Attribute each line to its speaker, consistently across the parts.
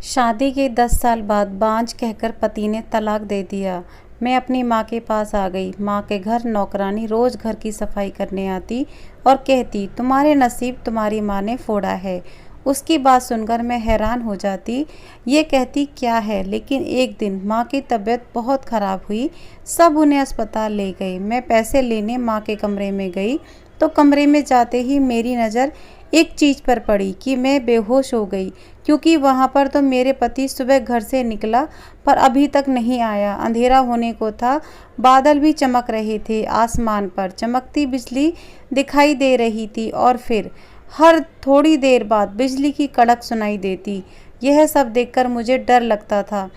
Speaker 1: शादी के 10 साल बाद बांझ कहकर पति ने तलाक दे दिया। मैं अपनी माँ के पास आ गई। माँ के घर नौकरानी रोज़ घर की सफाई करने आती और कहती, तुम्हारे नसीब तुम्हारी माँ ने फोड़ा है। उसकी बात सुनकर मैं हैरान हो जाती। ये कहती क्या है, लेकिन एक दिन माँ की तबीयत बहुत ख़राब हुई। सब उन्हें अस्पताल ले गए। मैं पैसे लेने माँ के कमरे में गई तो कमरे में जाते ही मेरी नज़र एक चीज़ पर पड़ी कि मैं बेहोश हो गई, क्योंकि वहाँ पर तो मेरे पति सुबह घर से निकला पर अभी तक नहीं आया। अंधेरा होने को था, बादल भी चमक रहे थे, आसमान पर चमकती बिजली दिखाई दे रही थी और फिर हर थोड़ी देर बाद बिजली की कड़क सुनाई देती। यह सब देखकर मुझे डर लगता था।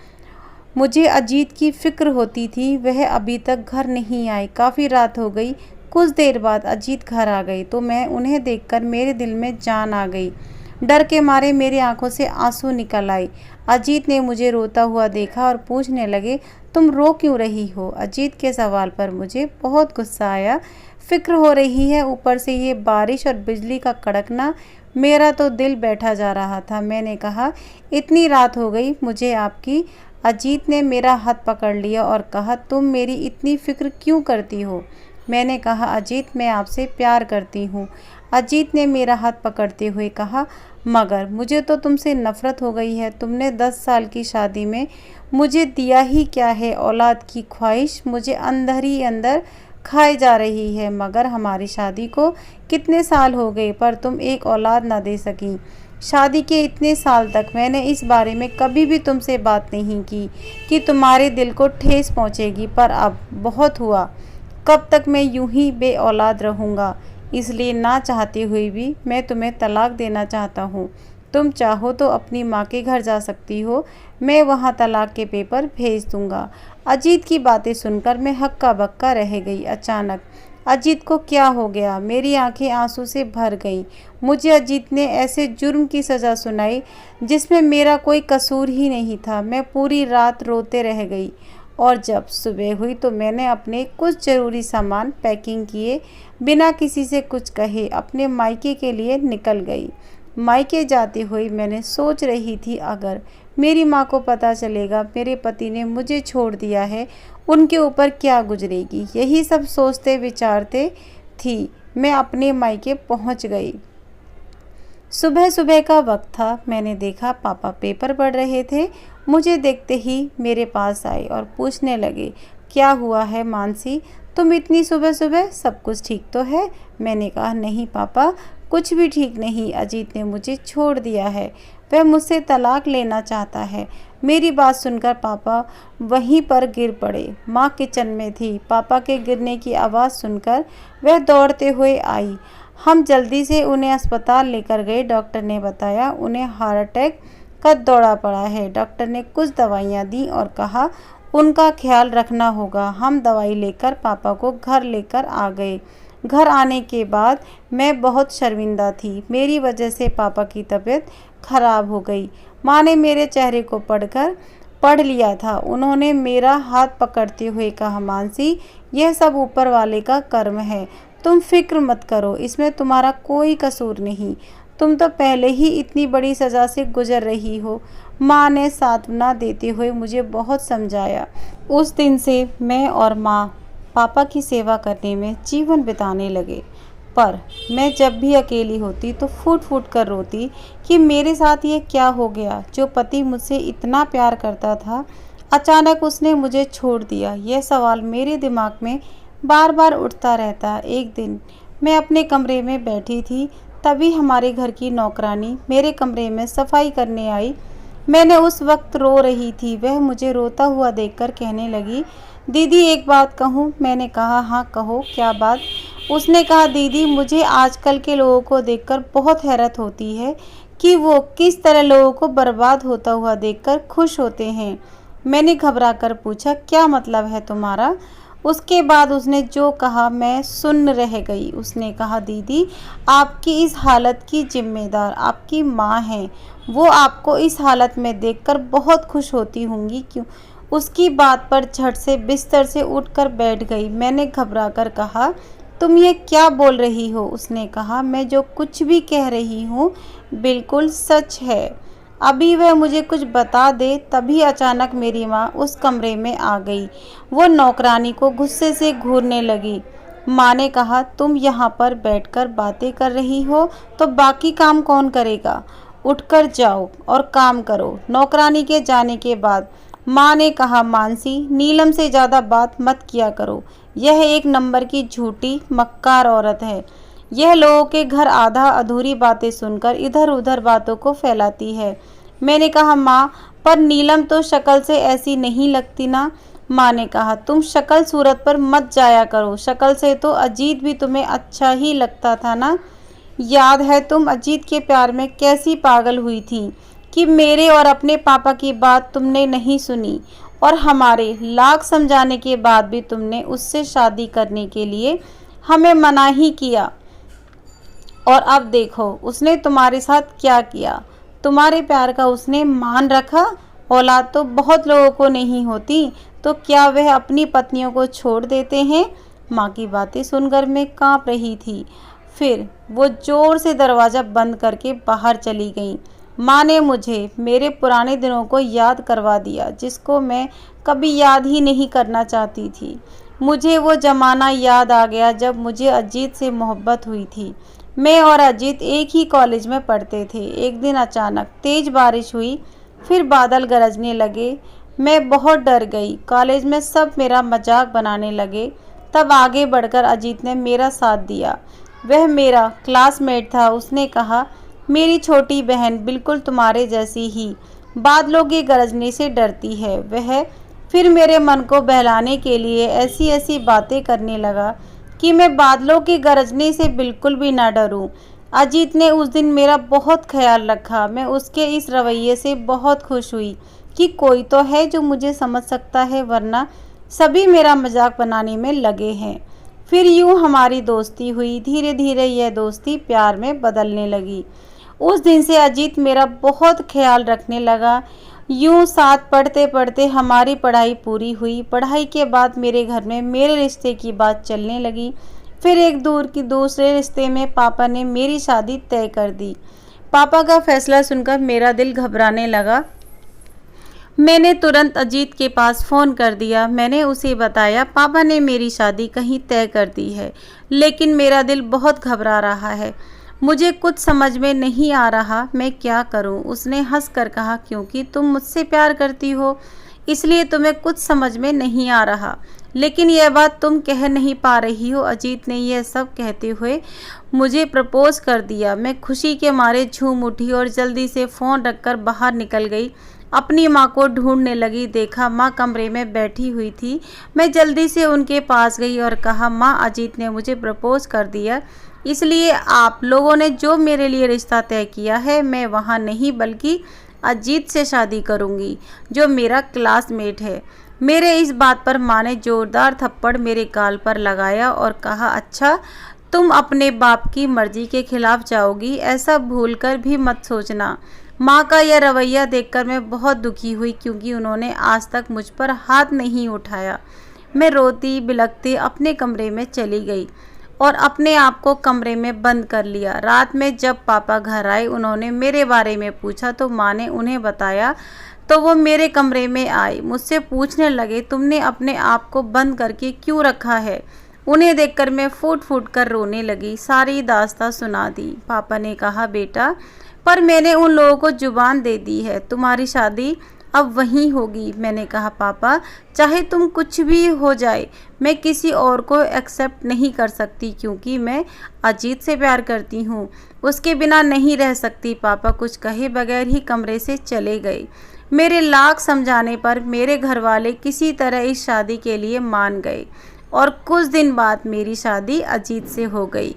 Speaker 1: मुझे अजीत की फिक्र होती थी, वह अभी तक घर नहीं आए। काफ़ी रात हो गई। कुछ देर बाद अजीत घर आ गए तो मैं उन्हें देखकर मेरे दिल में जान आ गई। डर के मारे मेरी आंखों से आंसू निकल आए। अजीत ने मुझे रोता हुआ देखा और पूछने लगे, तुम रो क्यों रही हो? अजीत के सवाल पर मुझे बहुत गुस्सा आया। फिक्र हो रही है, ऊपर से ये बारिश और बिजली का कड़कना, मेरा तो दिल बैठा जा रहा था। मैंने कहा, इतनी रात हो गई, मुझे आपकी। अजीत ने मेरा हाथ पकड़ लिया और कहा, तुम मेरी इतनी फिक्र क्यों करती हो? मैंने कहा, अजीत मैं आपसे प्यार करती हूँ। अजीत ने मेरा हाथ पकड़ते हुए कहा, मगर मुझे तो तुमसे नफ़रत हो गई है। तुमने 10 साल की शादी में मुझे दिया ही क्या है? औलाद की ख्वाहिश मुझे अंदर ही अंदर खाए जा रही है। मगर हमारी शादी को कितने साल हो गए पर तुम एक औलाद ना दे सकी। शादी के इतने साल तक मैंने इस बारे में कभी भी तुमसे बात नहीं की कि तुम्हारे दिल को ठेस पहुँचेगी, पर अब बहुत हुआ। कब तक मैं यूं ही बे औलाद रहूँगा? इसलिए ना चाहते हुए भी मैं तुम्हें तलाक देना चाहता हूँ। तुम चाहो तो अपनी माँ के घर जा सकती हो, मैं वहाँ तलाक के पेपर भेज दूँगा। अजीत की बातें सुनकर मैं हक्का बक्का रह गई। अचानक अजीत को क्या हो गया? मेरी आंखें आंसू से भर गईं। मुझे अजीत ने ऐसे जुर्म की सज़ा सुनाई जिसमें मेरा कोई कसूर ही नहीं था। मैं पूरी रात रोते रह गई और जब सुबह हुई तो मैंने अपने कुछ ज़रूरी सामान पैकिंग किए, बिना किसी से कुछ कहे अपने मायके के लिए निकल गई। मायके जाते हुए मैंने सोच रही थी, अगर मेरी माँ को पता चलेगा मेरे पति ने मुझे छोड़ दिया है, उनके ऊपर क्या गुजरेगी। यही सब सोचते विचारते थी मैं अपने मायके पहुँच गई। सुबह सुबह का वक्त था। मैंने देखा पापा पेपर पढ़ रहे थे। मुझे देखते ही मेरे पास आए और पूछने लगे, क्या हुआ है मानसी, तुम इतनी सुबह सुबह? सब कुछ ठीक तो है? मैंने कहा, नहीं पापा, कुछ भी ठीक नहीं। अजीत ने मुझे छोड़ दिया है, वह मुझसे तलाक लेना चाहता है। मेरी बात सुनकर पापा वहीं पर गिर पड़े। माँ किचन में थी। पापा के गिरने की आवाज़ सुनकर वह दौड़ते हुए आई। हम जल्दी से उन्हें अस्पताल लेकर गए। डॉक्टर ने बताया उन्हें हार्ट अटैक का दौरा पड़ा है। डॉक्टर ने कुछ दवाइयाँ दी और कहा उनका ख्याल रखना होगा। हम दवाई लेकर पापा को घर लेकर आ गए। घर आने के बाद मैं बहुत शर्मिंदा थी। मेरी वजह से पापा की तबीयत खराब हो गई। माँ ने मेरे चेहरे को पढ़ लिया था। उन्होंने मेरा हाथ पकड़ते हुए कहा, मानसी, यह सब ऊपर वाले का कर्म है, तुम फिक्र मत करो, इसमें तुम्हारा कोई कसूर नहीं। तुम तो पहले ही इतनी बड़ी सज़ा से गुजर रही हो। माँ ने सांत्वना देते हुए मुझे बहुत समझाया। उस दिन से मैं और माँ पापा की सेवा करने में जीवन बिताने लगे। पर मैं जब भी अकेली होती तो फूट फूट कर रोती कि मेरे साथ ये क्या हो गया। जो पति मुझसे इतना प्यार करता था, अचानक उसने मुझे छोड़ दिया। यह सवाल मेरे दिमाग में बार बार उठता रहता। एक दिन मैं अपने कमरे में बैठी थी, तभी हमारे घर की नौकरानी मेरे कमरे में सफाई करने आई। मैंने उस वक्त रो रही थी। वह मुझे रोता हुआ देखकर कहने लगी, दीदी एक बात कहूँ? मैंने कहा, हाँ कहो, क्या बात? उसने कहा, दीदी मुझे आजकल के लोगों को देखकर बहुत हैरत होती है कि वो किस तरह लोगों को बर्बाद होता हुआ देखकर खुश होते हैं। मैंने घबरा कर पूछा, क्या मतलब है तुम्हारा? उसके बाद उसने जो कहा मैं सुन्न रह गई। उसने कहा, दीदी आपकी इस हालत की जिम्मेदार आपकी माँ है। वो आपको इस हालत में देखकर बहुत खुश होती होंगी। क्यों? उसकी बात पर झट से बिस्तर से उठकर बैठ गई। मैंने घबरा कर कहा, तुम ये क्या बोल रही हो? उसने कहा, मैं जो कुछ भी कह रही हूँ बिल्कुल सच है। अभी वह मुझे कुछ बता दे। तभी अचानक मेरी माँ उस कमरे में आ गई। वो नौकरानी को गुस्से से घूरने लगी। माँ ने कहा, तुम यहाँ पर बैठकर बातें कर रही हो तो बाकी काम कौन करेगा? उठकर जाओ और काम करो। नौकरानी के जाने के बाद माँ ने कहा, मानसी, नीलम से ज़्यादा बात मत किया करो। यह एक नंबर की झूठी मक्कार औरत है। यह लोगों के घर आधा अधूरी बातें सुनकर इधर उधर बातों को फैलाती है। मैंने कहा, माँ, पर नीलम तो शक्ल से ऐसी नहीं लगती ना। माँ ने कहा, तुम शक्ल सूरत पर मत जाया करो। शक्ल से तो अजीत भी तुम्हें अच्छा ही लगता था ना। याद है तुम अजीत के प्यार में कैसी पागल हुई थी कि मेरे और अपने पापा की बात तुमने नहीं सुनी और हमारे लाख समझाने के बाद भी तुमने उससे शादी करने के लिए हमें मना ही किया। और अब देखो उसने तुम्हारे साथ क्या किया। तुम्हारे प्यार का उसने मान रखा। औलाद तो बहुत लोगों को नहीं होती, तो क्या वह अपनी पत्नियों को छोड़ देते हैं? माँ की बातें सुनकर मैं कांप रही थी। फिर वो जोर से दरवाज़ा बंद करके बाहर चली गई। माँ ने मुझे मेरे पुराने दिनों को याद करवा दिया, जिसको मैं कभी याद ही नहीं करना चाहती थी। मुझे वो ज़माना याद आ गया जब मुझे अजीत से मोहब्बत हुई थी। मैं और अजीत एक ही कॉलेज में पढ़ते थे। एक दिन अचानक तेज़ बारिश हुई, फिर बादल गरजने लगे। मैं बहुत डर गई। कॉलेज में सब मेरा मजाक बनाने लगे। तब आगे बढ़कर अजीत ने मेरा साथ दिया। वह मेरा क्लासमेट था। उसने कहा, मेरी छोटी बहन बिल्कुल तुम्हारे जैसी ही बादलों के गरजने से डरती है। वह फिर मेरे मन को बहलाने के लिए ऐसी ऐसी बातें करने लगा कि मैं बादलों के गरजने से बिल्कुल भी ना डरूं। अजीत ने उस दिन मेरा बहुत ख्याल रखा। मैं उसके इस रवैये से बहुत खुश हुई कि कोई तो है जो मुझे समझ सकता है, वरना सभी मेरा मजाक बनाने में लगे हैं। फिर यूं हमारी दोस्ती हुई। धीरे धीरे यह दोस्ती प्यार में बदलने लगी। उस दिन से अजीत मेरा बहुत ख्याल रखने लगा। यूं साथ पढ़ते पढ़ते हमारी पढ़ाई पूरी हुई। पढ़ाई के बाद मेरे घर में मेरे रिश्ते की बात चलने लगी। फिर एक दूसरे रिश्ते में पापा ने मेरी शादी तय कर दी। पापा का फैसला सुनकर मेरा दिल घबराने लगा। मैंने तुरंत अजीत के पास फ़ोन कर दिया। मैंने उसे बताया, पापा ने मेरी शादी कहीं तय कर दी है, लेकिन मेरा दिल बहुत घबरा रहा है। मुझे कुछ समझ में नहीं आ रहा मैं क्या करूं। उसने हंसकर कहा, क्योंकि तुम मुझसे प्यार करती हो इसलिए तुम्हें कुछ समझ में नहीं आ रहा, लेकिन यह बात तुम कह नहीं पा रही हो। अजीत ने यह सब कहते हुए मुझे प्रपोज कर दिया। मैं खुशी के मारे झूम उठी और जल्दी से फ़ोन रखकर बाहर निकल गई। अपनी माँ को ढूंढने लगी। देखा माँ कमरे में बैठी हुई थी। मैं जल्दी से उनके पास गई और कहा, माँ, अजीत ने मुझे प्रपोज कर दिया, इसलिए आप लोगों ने जो मेरे लिए रिश्ता तय किया है, मैं वहाँ नहीं बल्कि अजीत से शादी करूँगी, जो मेरा क्लासमेट है। मेरे इस बात पर माँ ने जोरदार थप्पड़ मेरे गाल पर लगाया और कहा, अच्छा, तुम अपने बाप की मर्जी के खिलाफ जाओगी, ऐसा भूलकर भी मत सोचना। माँ का यह रवैया देखकर मैं बहुत दुखी हुई, क्योंकि उन्होंने आज तक मुझ पर हाथ नहीं उठाया। मैं रोती बिलखती अपने कमरे में चली गई और अपने आप को कमरे में बंद कर लिया। रात में जब पापा घर आए, उन्होंने मेरे बारे में पूछा तो माँ ने उन्हें बताया, तो वो मेरे कमरे में आए। मुझसे पूछने लगे, तुमने अपने आप को बंद करके क्यों रखा है? उन्हें देखकर मैं फूट फूट कर रोने लगी। सारी दास्तां सुना दी। पापा ने कहा, बेटा, पर मैंने उन लोगों को जुबान दे दी है, तुम्हारी शादी अब वहीं होगी। मैंने कहा, पापा, चाहे तुम कुछ भी हो जाए, मैं किसी और को एक्सेप्ट नहीं कर सकती, क्योंकि मैं अजीत से प्यार करती हूँ, उसके बिना नहीं रह सकती। पापा कुछ कहे बगैर ही कमरे से चले गए। मेरे लाख समझाने पर मेरे घर वाले किसी तरह इस शादी के लिए मान गए और कुछ दिन बाद मेरी शादी अजीत से हो गई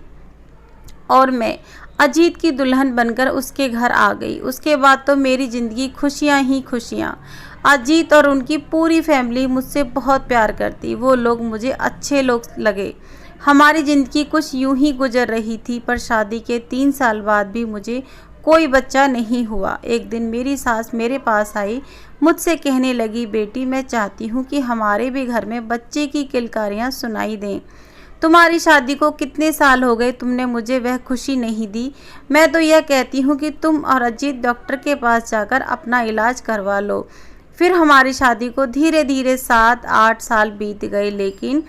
Speaker 1: और मैं अजीत की दुल्हन बनकर उसके घर आ गई। उसके बाद तो मेरी ज़िंदगी खुशियाँ ही खुशियाँ। अजीत और उनकी पूरी फैमिली मुझसे बहुत प्यार करती। वो लोग मुझे अच्छे लोग लगे। हमारी ज़िंदगी कुछ यूं ही गुजर रही थी, पर शादी के 3 साल बाद भी मुझे कोई बच्चा नहीं हुआ। एक दिन मेरी सास मेरे पास आई, मुझसे कहने लगी, बेटी, मैं चाहती हूँ कि हमारे भी घर में बच्चे की किलकारियाँ सुनाई दें। तुम्हारी शादी को कितने साल हो गए, तुमने मुझे वह खुशी नहीं दी। मैं तो यह कहती हूँ कि तुम और अजीत डॉक्टर के पास जाकर अपना इलाज करवा लो। फिर हमारी शादी को धीरे धीरे 7-8 साल बीत गए, लेकिन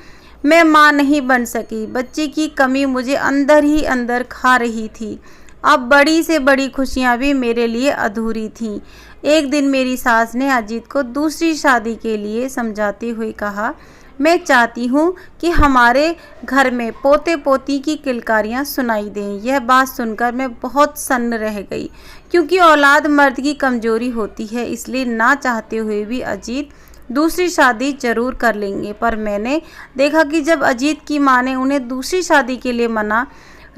Speaker 1: मैं माँ नहीं बन सकी। बच्चे की कमी मुझे अंदर ही अंदर खा रही थी। अब बड़ी से बड़ी खुशियाँ भी मेरे लिए अधूरी थीं। एक दिन मेरी सास ने अजीत को दूसरी शादी के लिए समझाते हुए कहा, मैं चाहती हूँ कि हमारे घर में पोते पोती की किलकारियाँ सुनाई दें। यह बात सुनकर मैं बहुत सन्न रह गई, क्योंकि औलाद मर्द की कमजोरी होती है, इसलिए ना चाहते हुए भी अजीत दूसरी शादी जरूर कर लेंगे। पर मैंने देखा कि जब अजीत की माँ ने उन्हें दूसरी शादी के लिए मना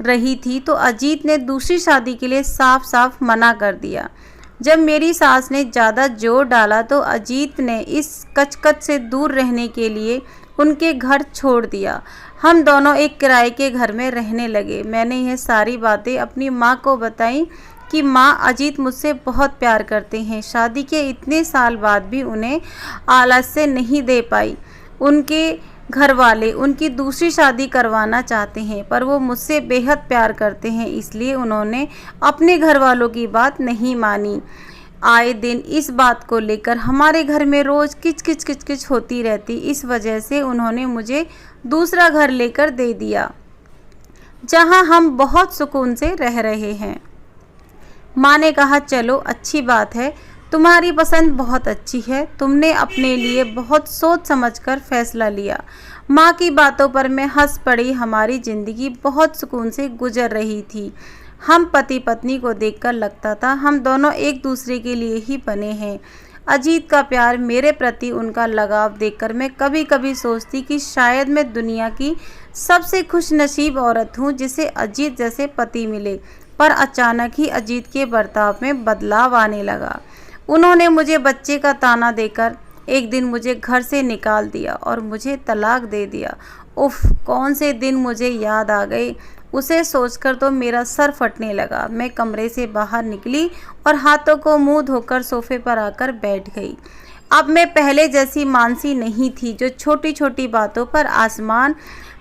Speaker 1: रही थी तो अजीत ने दूसरी शादी के लिए साफ साफ मना कर दिया। जब मेरी सास ने ज़्यादा जोर डाला तो अजीत ने इस कचकच से दूर रहने के लिए उनके घर छोड़ दिया। हम दोनों एक किराए के घर में रहने लगे। मैंने यह सारी बातें अपनी माँ को बताई कि माँ, अजीत मुझसे बहुत प्यार करते हैं। शादी के इतने साल बाद भी उन्हें आलस्य नहीं दे पाई। उनके घर वाले उनकी दूसरी शादी करवाना चाहते हैं, पर वो मुझसे बेहद प्यार करते हैं, इसलिए उन्होंने अपने घर वालों की बात नहीं मानी। आए दिन इस बात को लेकर हमारे घर में रोज़ किचकिच किचकिच होती रहती। इस वजह से उन्होंने मुझे दूसरा घर लेकर दे दिया, जहां हम बहुत सुकून से रह रहे हैं। माँ ने कहा, चलो अच्छी बात है, तुम्हारी पसंद बहुत अच्छी है, तुमने अपने लिए बहुत सोच समझकर फैसला लिया। माँ की बातों पर मैं हंस पड़ी। हमारी ज़िंदगी बहुत सुकून से गुजर रही थी। हम पति पत्नी को देखकर लगता था हम दोनों एक दूसरे के लिए ही बने हैं। अजीत का प्यार, मेरे प्रति उनका लगाव देखकर मैं कभी कभी सोचती कि शायद मैं दुनिया की सबसे खुशनसीब औरत हूँ जिसे अजीत जैसे पति मिले। पर अचानक ही अजीत के बर्ताव में बदलाव आने लगा। उन्होंने मुझे बच्चे का ताना देकर एक दिन मुझे घर से निकाल दिया और मुझे तलाक दे दिया। उफ, कौन से दिन मुझे याद आ गए। उसे सोचकर तो मेरा सर फटने लगा। मैं कमरे से बाहर निकली और हाथों को मुंह धोकर सोफे पर आकर बैठ गई। अब मैं पहले जैसी मानसी नहीं थी जो छोटी छोटी बातों पर आसमान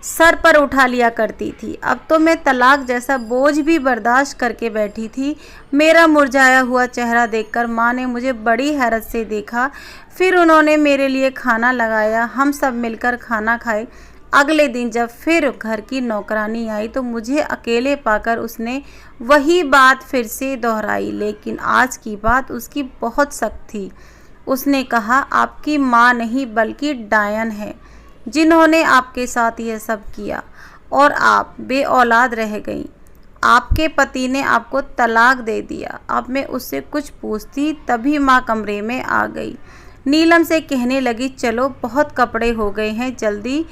Speaker 1: सर पर उठा लिया करती थी। अब तो मैं तलाक जैसा बोझ भी बर्दाश्त करके बैठी थी। मेरा मुरझाया हुआ चेहरा देखकर माँ ने मुझे बड़ी हैरत से देखा। फिर उन्होंने मेरे लिए खाना लगाया। हम सब मिलकर खाना खाए। अगले दिन जब फिर घर की नौकरानी आई तो मुझे अकेले पाकर उसने वही बात फिर से दोहराई, लेकिन आज की बात उसकी बहुत सख्त थी। उसने कहा, आपकी माँ नहीं बल्कि डायन है जिन्होंने आपके साथ यह सब किया और आप बेऔलाद रह गई। आपके पति ने आपको तलाक दे दिया। अब मैं उससे कुछ पूछती तभी माँ कमरे में आ गई। नीलम से कहने लगी, चलो बहुत कपड़े हो गए हैं, जल्दी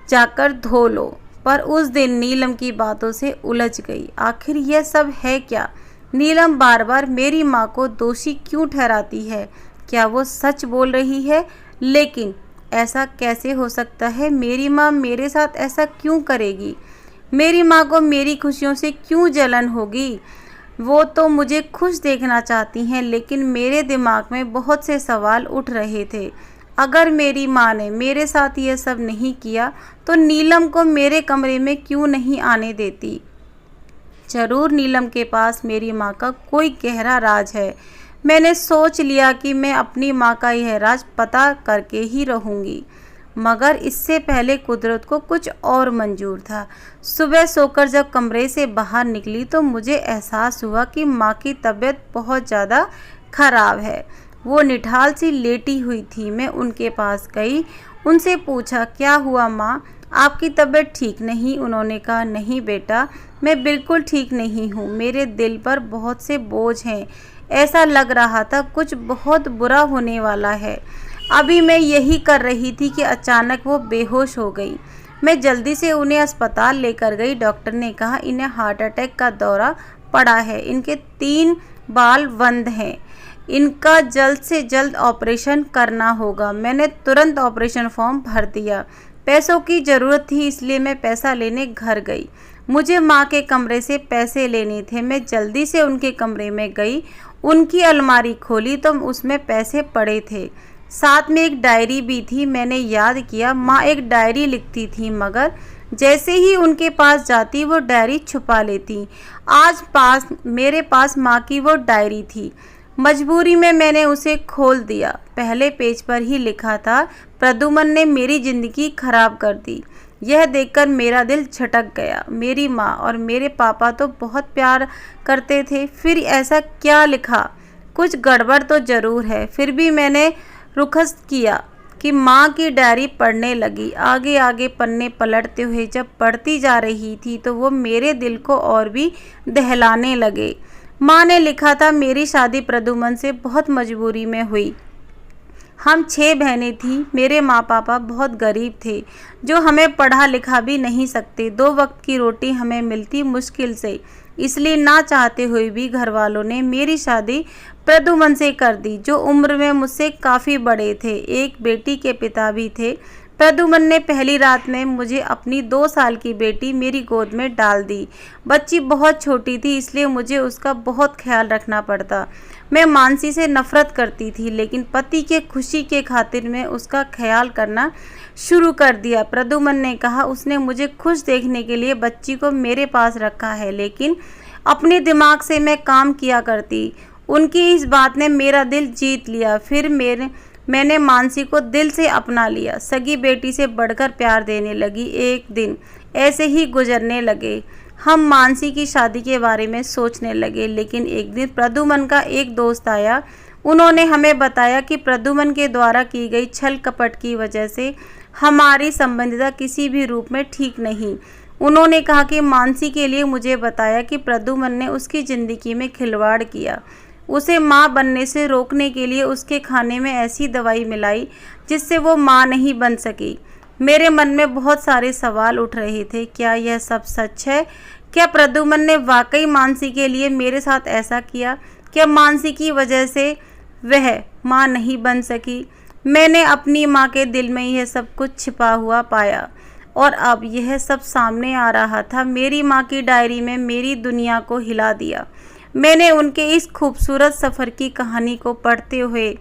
Speaker 1: जाकर धो लो। पर उस दिन नीलम की बातों से उलझ गई। आखिर यह सब है क्या? नीलम बार बार मेरी माँ को दोषी क्यों ठहराती है? क्या वो सच बोल रही है? लेकिन ऐसा कैसे हो सकता है? मेरी माँ मेरे साथ ऐसा क्यों करेगी? मेरी माँ को मेरी खुशियों से क्यों जलन होगी? वो तो मुझे खुश देखना चाहती हैं, लेकिन मेरे दिमाग में बहुत से सवाल उठ रहे थे। अगर मेरी माँ ने मेरे साथ ये सब नहीं किया तो नीलम को मेरे कमरे में क्यों नहीं आने देती? जरूर नीलम के पास मेरी माँ का कोई गहरा राज है। मैंने सोच लिया कि मैं अपनी माँ का यह राज पता करके ही रहूँगी, मगर इससे पहले कुदरत को कुछ और मंजूर था। सुबह सोकर जब कमरे से बाहर निकली तो मुझे एहसास हुआ कि माँ की तबीयत बहुत ज़्यादा खराब है। वो निठाल सी लेटी हुई थी। मैं उनके पास गई, उनसे पूछा, क्या हुआ माँ, आपकी तबीयत ठीक नहीं? उन्होंने कहा, नहीं बेटा, मैं बिल्कुल ठीक नहीं हूँ। मेरे दिल पर बहुत से बोझ हैं। ऐसा लग रहा था कुछ बहुत बुरा होने वाला है। अभी मैं यही कर रही थी कि अचानक वो बेहोश हो गई। मैं जल्दी से उन्हें अस्पताल लेकर गई। डॉक्टर ने कहा, इन्हें हार्ट अटैक का दौरा पड़ा है, इनके 3 बाल बंद हैं, इनका जल्द से जल्द ऑपरेशन करना होगा। मैंने तुरंत ऑपरेशन फॉर्म भर दिया। पैसों की ज़रूरत थी, इसलिए मैं पैसा लेने घर गई। मुझे माँ के कमरे से पैसे लेने थे। मैं जल्दी से उनके कमरे में गई, उनकी अलमारी खोली तो उसमें पैसे पड़े थे, साथ में एक डायरी भी थी। मैंने याद किया माँ एक डायरी लिखती थी, मगर जैसे ही उनके पास जाती वो डायरी छुपा लेती। आज मेरे पास माँ की वो डायरी थी। मजबूरी में मैंने उसे खोल दिया। पहले पेज पर ही लिखा था, प्रद्युम्न ने मेरी ज़िंदगी खराब कर दी। यह देखकर मेरा दिल झटक गया। मेरी माँ और मेरे पापा तो बहुत प्यार करते थे, फिर ऐसा क्या लिखा? कुछ गड़बड़ तो ज़रूर है। फिर भी मैंने रुखस किया कि माँ की डायरी पढ़ने लगी। आगे आगे पन्ने पलटते हुए जब पढ़ती जा रही थी तो वो मेरे दिल को और भी दहलाने लगे। माँ ने लिखा था, मेरी शादी प्रद्युम्न से बहुत मजबूरी में हुई। हम 6 बहनें थीं। मेरे माँ पापा बहुत गरीब थे, जो हमें पढ़ा लिखा भी नहीं सकते। 2 वक्त की रोटी हमें मिलती मुश्किल से। इसलिए ना चाहते हुए भी घर वालों ने मेरी शादी प्रद्युम्न से कर दी, जो उम्र में मुझसे काफ़ी बड़े थे। एक बेटी के पिता भी थे। प्रद्युम्न ने पहली रात में मुझे अपनी 2 साल की बेटी मेरी गोद में डाल दी। बच्ची बहुत छोटी थी, इसलिए मुझे उसका बहुत ख्याल रखना पड़ता। मैं मानसी से नफरत करती थी, लेकिन पति के खुशी के खातिर मैं उसका ख्याल करना शुरू कर दिया। प्रद्युम्न ने कहा, उसने मुझे खुश देखने के लिए बच्ची को मेरे पास रखा है, लेकिन अपने दिमाग से मैं काम किया करती। उनकी इस बात ने मेरा दिल जीत लिया। फिर मैंने मानसी को दिल से अपना लिया। सगी बेटी से बढ़कर प्यार देने लगी। एक दिन ऐसे ही गुजरने लगे। हम मानसी की शादी के बारे में सोचने लगे, लेकिन एक दिन प्रद्युम्न का एक दोस्त आया। उन्होंने हमें बताया कि प्रद्युम्न के द्वारा की गई छल कपट की वजह से हमारी संबंधिता किसी भी रूप में ठीक नहीं। उन्होंने कहा कि मानसी के लिए मुझे बताया कि प्रद्युम्न ने उसकी ज़िंदगी में खिलवाड़ किया। उसे माँ बनने से रोकने के लिए उसके खाने में ऐसी दवाई मिलाई जिससे वो माँ नहीं बन सकी। मेरे मन में बहुत सारे सवाल उठ रहे थे। क्या यह सब सच है? क्या प्रद्युम्न ने वाकई मानसी के लिए मेरे साथ ऐसा किया? क्या मानसी की वजह से वह माँ नहीं बन सकी? मैंने अपनी माँ के दिल में यह सब कुछ छिपा हुआ पाया और अब यह सब सामने आ रहा था। मेरी माँ की डायरी में मेरी दुनिया को हिला दिया। मैंने उनके इस खूबसूरत सफ़र की कहानी को पढ़ते हुए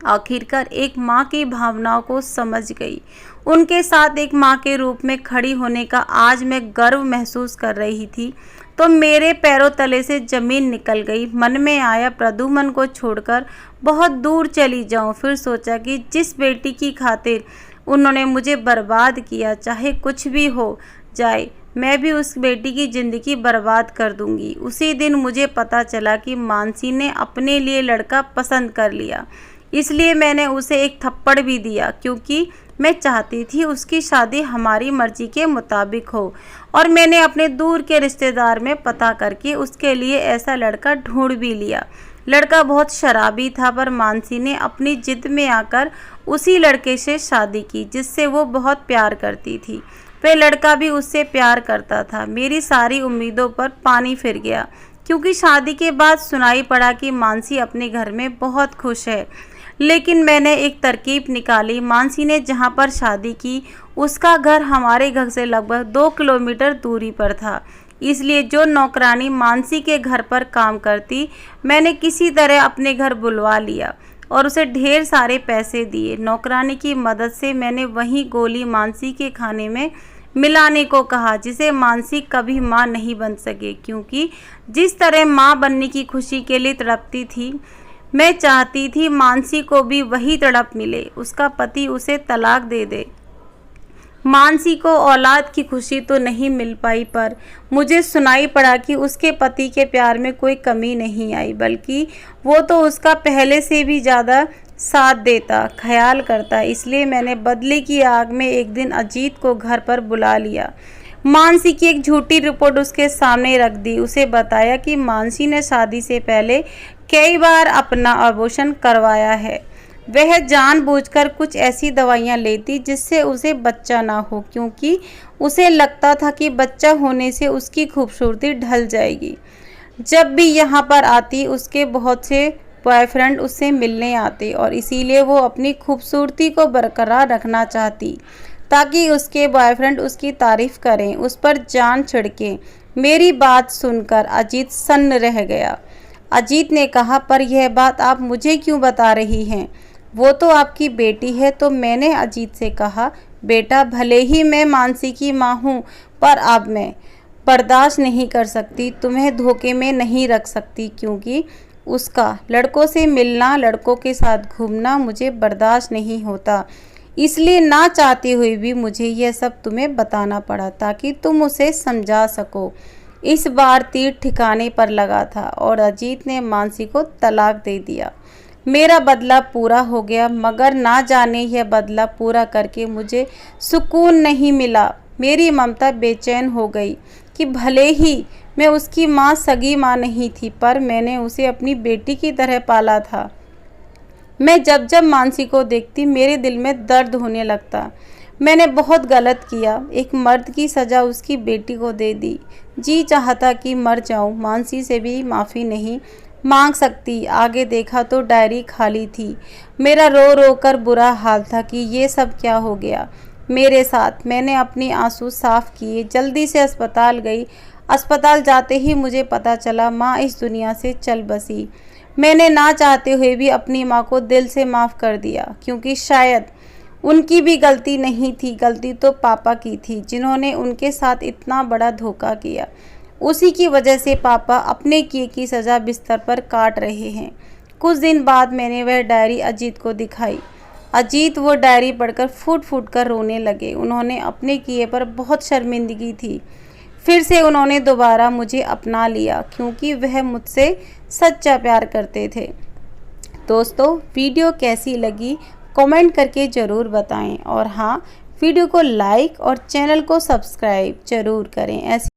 Speaker 1: आखिरकार एक माँ की भावनाओं को समझ गई। उनके साथ एक माँ के रूप में खड़ी होने का आज मैं गर्व महसूस कर रही थी तो मेरे पैरों तले से ज़मीन निकल गई। मन में आया प्रद्युम्न को छोड़कर बहुत दूर चली जाऊं। फिर सोचा कि जिस बेटी की खातिर उन्होंने मुझे बर्बाद किया, चाहे कुछ भी हो जाए, मैं भी उस बेटी की ज़िंदगी बर्बाद कर दूंगी। उसी दिन मुझे पता चला कि मानसी ने अपने लिए लड़का पसंद कर लिया। इसलिए मैंने उसे एक थप्पड़ भी दिया, क्योंकि मैं चाहती थी उसकी शादी हमारी मर्जी के मुताबिक हो। और मैंने अपने दूर के रिश्तेदार में पता करके उसके लिए ऐसा लड़का ढूंढ भी लिया। लड़का बहुत शराबी था, पर मानसी ने अपनी जिद में आकर उसी लड़के से शादी की जिससे वो बहुत प्यार करती थी। वह लड़का भी उससे प्यार करता था। मेरी सारी उम्मीदों पर पानी फिर गया, क्योंकि शादी के बाद सुनाई पड़ा कि मानसी अपने घर में बहुत खुश है। लेकिन मैंने एक तरकीब निकाली। मानसी ने जहाँ पर शादी की उसका घर हमारे घर से लगभग 2 किलोमीटर दूरी पर था। इसलिए जो नौकरानी मानसी के घर पर काम करती, मैंने किसी तरह अपने घर बुलवा लिया और उसे ढेर सारे पैसे दिए। नौकरानी की मदद से मैंने वही गोली मानसी के खाने में मिलाने को कहा, जिसे मानसी कभी माँ नहीं बन सके। क्योंकि जिस तरह माँ बनने की खुशी के लिए तड़पती थी, मैं चाहती थी मानसी को भी वही तड़प मिले, उसका पति उसे तलाक दे दे। मानसी को औलाद की खुशी तो नहीं मिल पाई, पर मुझे सुनाई पड़ा कि उसके पति के प्यार में कोई कमी नहीं आई, बल्कि वो तो उसका पहले से भी ज़्यादा साथ देता, ख्याल करता। इसलिए मैंने बदले की आग में एक दिन अजीत को घर पर बुला लिया। मानसी की एक झूठी रिपोर्ट उसके सामने रख दी। उसे बताया कि मानसी ने शादी से पहले कई बार अपना अबॉर्शन करवाया है। वह जानबूझकर कुछ ऐसी दवाइयां लेती जिससे उसे बच्चा ना हो, क्योंकि उसे लगता था कि बच्चा होने से उसकी खूबसूरती ढल जाएगी। जब भी यहाँ पर आती, उसके बहुत से बॉयफ्रेंड उससे मिलने आते और इसीलिए वो अपनी खूबसूरती को बरकरार रखना चाहती, ताकि उसके बॉयफ्रेंड उसकी तारीफ़ करें, उस पर जान छिड़कें। मेरी बात सुनकर अजीत सन्न रह गया। अजीत ने कहा, पर यह बात आप मुझे क्यों बता रही हैं? वो तो आपकी बेटी है। तो मैंने अजीत से कहा, बेटा, भले ही मैं मानसी की माँ हूँ, पर अब मैं बर्दाश्त नहीं कर सकती, तुम्हें धोखे में नहीं रख सकती, क्योंकि उसका लड़कों से मिलना, लड़कों के साथ घूमना मुझे बर्दाश्त नहीं होता। इसलिए ना चाहते हुए भी मुझे यह सब तुम्हें बताना पड़ा, ताकि तुम उसे समझा सको। इस बार तीर ठिकाने पर लगा था और अजीत ने मानसी को तलाक दे दिया। मेरा बदला पूरा हो गया, मगर ना जाने यह बदला पूरा करके मुझे सुकून नहीं मिला। मेरी ममता बेचैन हो गई कि भले ही मैं उसकी माँ, सगी माँ नहीं थी, पर मैंने उसे अपनी बेटी की तरह पाला था। मैं जब जब मानसी को देखती मेरे दिल में दर्द होने लगता। मैंने बहुत गलत किया, एक मर्द की सज़ा उसकी बेटी को दे दी। जी चाहता कि मर जाऊं, मानसी से भी माफ़ी नहीं मांग सकती। आगे देखा तो डायरी खाली थी। मेरा रो रो कर बुरा हाल था कि ये सब क्या हो गया मेरे साथ। मैंने अपने आंसू साफ किए, जल्दी से अस्पताल गई। अस्पताल जाते ही मुझे पता चला माँ इस दुनिया से चल बसी। मैंने ना चाहते हुए भी अपनी माँ को दिल से माफ़ कर दिया, क्योंकि शायद उनकी भी गलती नहीं थी, गलती तो पापा की थी, जिन्होंने उनके साथ इतना बड़ा धोखा किया। उसी की वजह से पापा अपने किए की सज़ा बिस्तर पर काट रहे हैं। कुछ दिन बाद मैंने वह डायरी अजीत को दिखाई। अजीत वो डायरी पढ़कर फूट फूट कर रोने लगे। उन्होंने अपने किए पर बहुत शर्मिंदगी थी। फिर से उन्होंने दोबारा मुझे अपना लिया, क्योंकि वह मुझसे सच्चा प्यार करते थे। दोस्तों, वीडियो कैसी लगी कमेंट करके ज़रूर बताएं, और हाँ, वीडियो को लाइक और चैनल को सब्सक्राइब ज़रूर करें। ऐसी